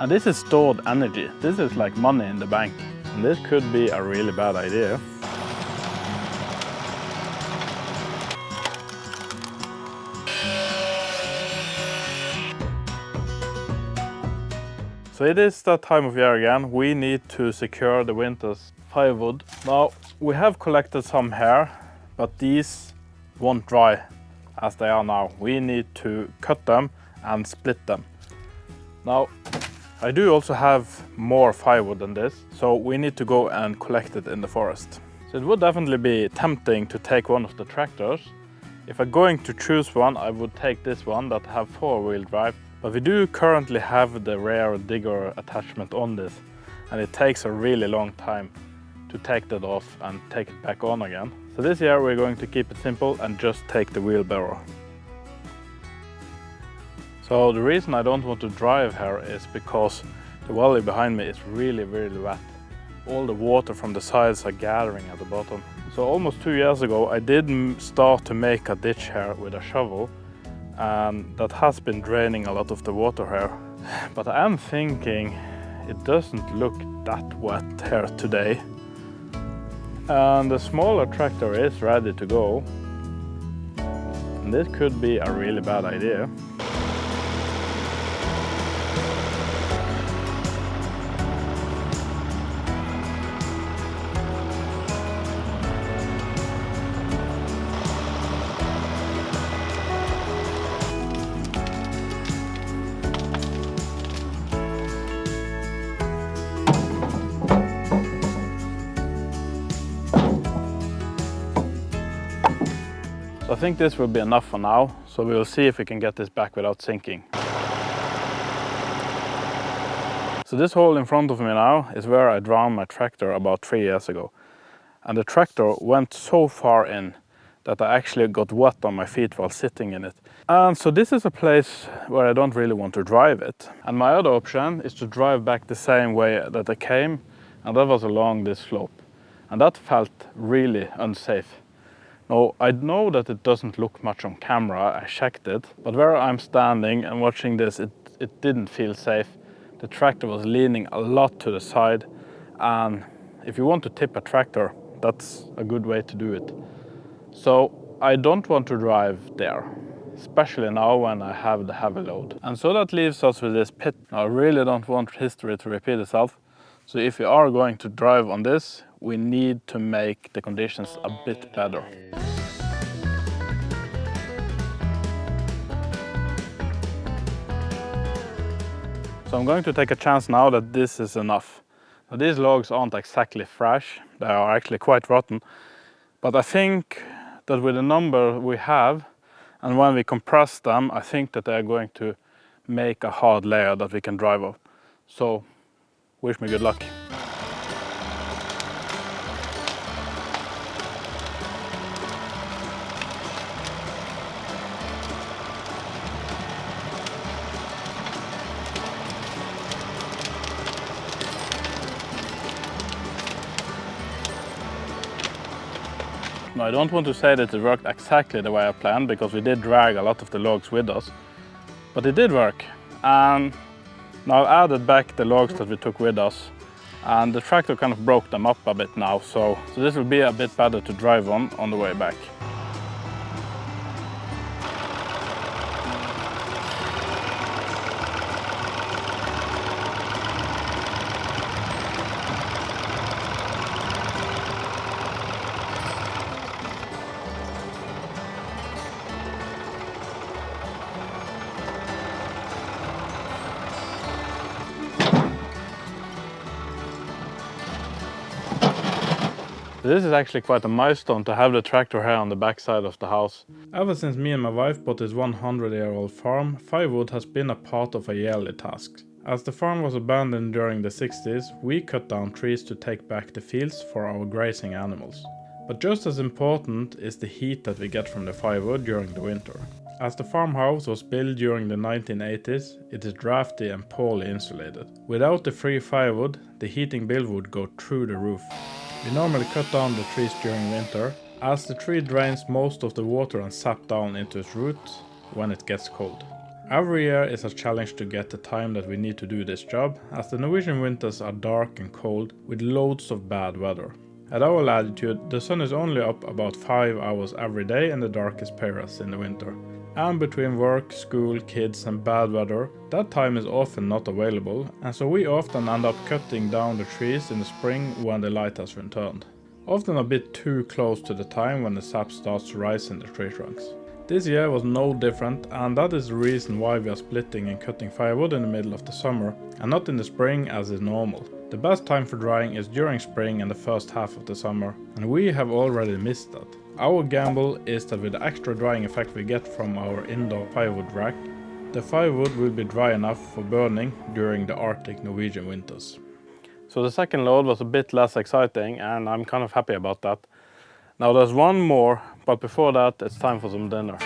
And this is stored energy. This is like money in the bank. And this could be a really bad idea. So it is that time of year again. We need to secure the winter's firewood. Now, we have collected some here, but these won't dry as they are now. We need to cut them and split them. Now, I do also have more firewood than this, so we need to go and collect it in the forest. So it would definitely be tempting to take one of the tractors. If I'm going to choose one, I would take this one that have 4-wheel drive. But we do currently have the rear digger attachment on this, and it takes a really long time to take that off and take it back on again. So this year we're going to keep it simple and just take the wheelbarrow. So the reason I don't want to drive here is because the valley behind me is really wet. All the water from the sides are gathering at the bottom. So almost 2 years ago I did start to make a ditch here with a shovel, and that has been draining a lot of the water here. But I am thinking it doesn't look that wet here today. And the smaller tractor is ready to go. And this could be a really bad idea. I think this will be enough for now, so we will see if we can get this back without sinking. So this hole in front of me now is where I drowned my tractor about 3 years ago. And the tractor went so far in that I actually got wet on my feet while sitting in it. And so this is a place where I don't really want to drive it. And my other option is to drive back the same way that I came, and that was along this slope. And that felt really unsafe. Now, I know that it doesn't look much on camera, I checked it, but where I'm standing and watching this, it didn't feel safe. The tractor was leaning a lot to the side, and if you want to tip a tractor, that's a good way to do it. So I don't want to drive there, especially now when I have the heavy load. And so that leaves us with this pit. Now, I really don't want history to repeat itself, so if we are going to drive on this, we need to make the conditions a bit better. So I'm going to take a chance now that this is enough. Now, these logs aren't exactly fresh, they are actually quite rotten, but I think that with the number we have, and when we compress them, I think that they are going to make a hard layer that we can drive on. So, wish me good luck. Now, I don't want to say that it worked exactly the way I planned, because we did drag a lot of the logs with us, but it did work. And now I've added back the logs that we took with us, and the tractor kind of broke them up a bit now, so this will be a bit better to drive on the way back. This is actually quite a milestone to have the tractor here on the back side of the house. Ever since me and my wife bought this 100-year-old farm, firewood has been a part of a yearly task. As the farm was abandoned during the 60s, we cut down trees to take back the fields for our grazing animals. But just as important is the heat that we get from the firewood during the winter. As the farmhouse was built during the 1980s, it is drafty and poorly insulated. Without the free firewood, the heating bill would go through the roof. We normally cut down the trees during winter, as the tree drains most of the water and sap down into its roots when it gets cold. Every year is a challenge to get the time that we need to do this job, as the Norwegian winters are dark and cold with loads of bad weather. At our latitude, the sun is only up about 5 hours every day in the darkest periods in the winter. And between work, school, kids and bad weather, that time is often not available, and so we often end up cutting down the trees in the spring when the light has returned. Often a bit too close to the time when the sap starts to rise in the tree trunks. This year was no different, and that is the reason why we are splitting and cutting firewood in the middle of the summer and not in the spring as is normal. The best time for drying is during spring and the first half of the summer, and we have already missed that. Our gamble is that with the extra drying effect we get from our indoor firewood rack, the firewood will be dry enough for burning during the Arctic Norwegian winters. So the second load was a bit less exciting, and I'm kind of happy about that. Now there's one more, but before that it's time for some dinner.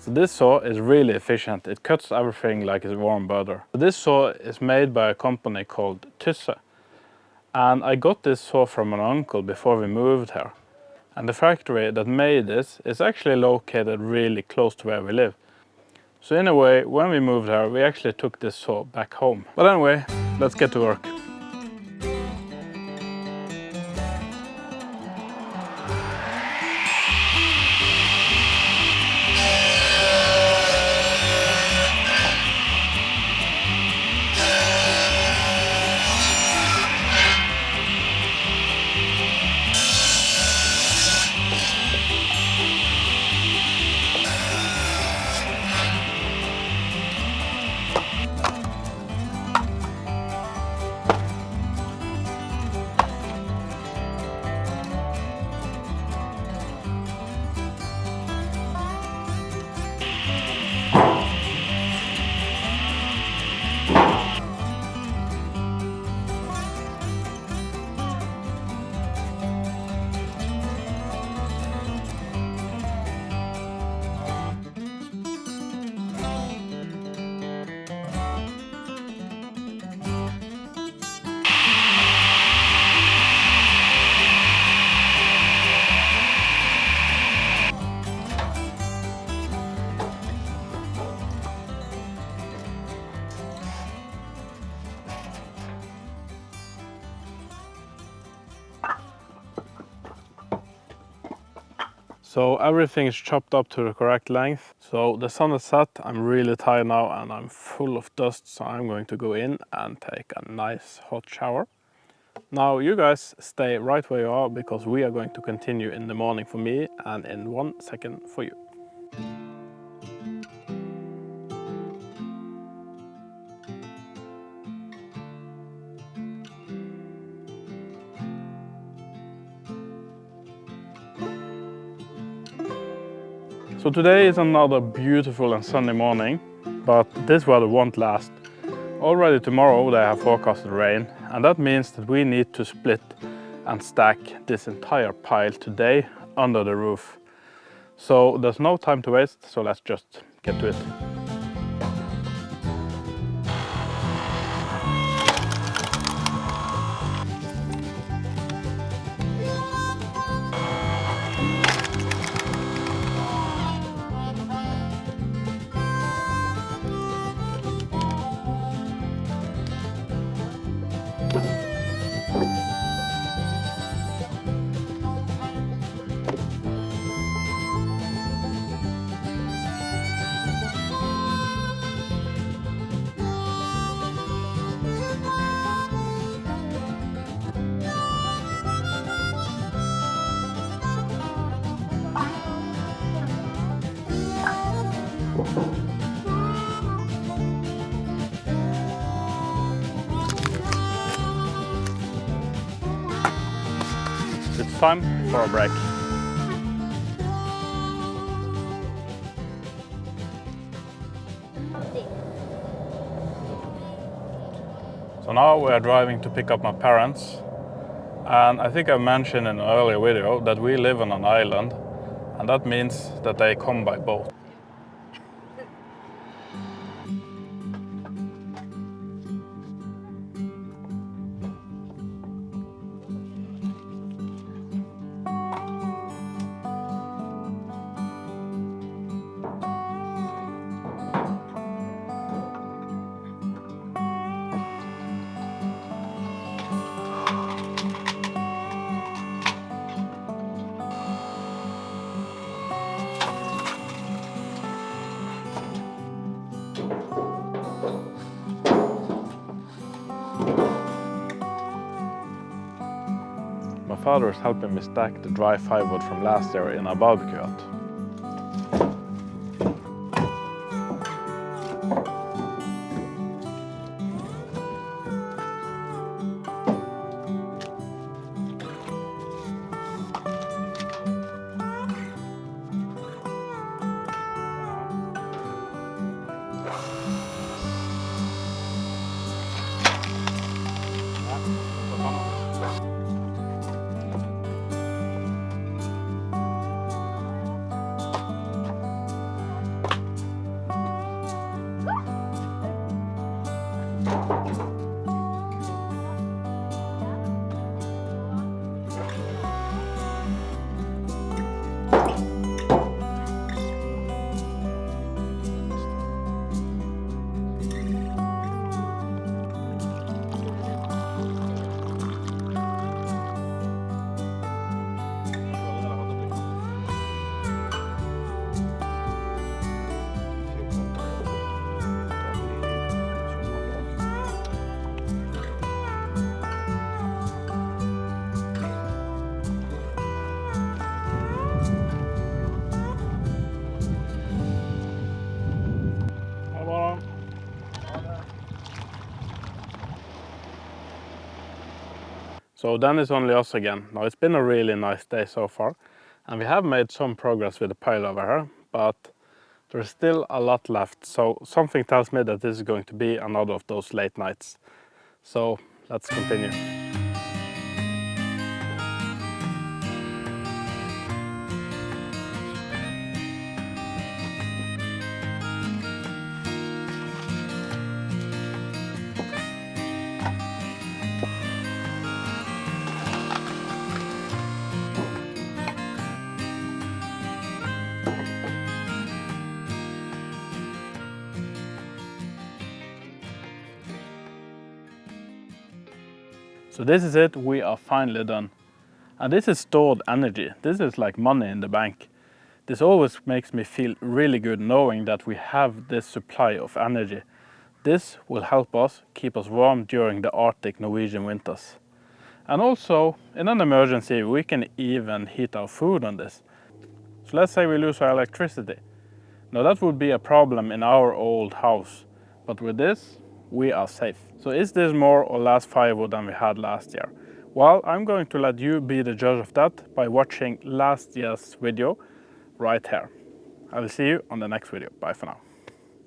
So this saw is really efficient. It cuts everything like it's warm butter. This saw is made by a company called Tysse. And I got this saw from an uncle before we moved here. And the factory that made this is actually located really close to where we live. So in a way, when we moved here, we actually took this saw back home. But anyway, let's get to work. So everything is chopped up to the correct length. So the sun is set, I'm really tired now and I'm full of dust, so I'm going to go in and take a nice hot shower. Now you guys stay right where you are, because we are going to continue in the morning for me and in 1 second for you. So today is another beautiful and sunny morning, but this weather won't last. Already tomorrow they have forecasted rain, and that means that we need to split and stack this entire pile today under the roof. So there's no time to waste, so let's just get to it. It's time for a break. So now we are driving to pick up my parents, And I think I mentioned in an earlier video that we live on an island, and that means that they come by boat. My father is helping me stack the dry firewood from last year in a barbecue hut. So then it's only us again. Now it's been a really nice day so far, and we have made some progress with the pile over here, but there's still a lot left. So something tells me that this is going to be another of those late nights. So let's continue. So this is it, we are finally done. And this is stored energy. This is like money in the bank. This always makes me feel really good knowing that we have this supply of energy. This will help us keep us warm during the Arctic Norwegian winters. And also, in an emergency, we can even heat our food on this. So let's say we lose our electricity. Now that would be a problem in our old house, but with this, we are safe. So is this more or less firewood than we had last year? Well, I'm going to let you be the judge of that by watching last year's video right here. I will see you on the next video. Bye for now.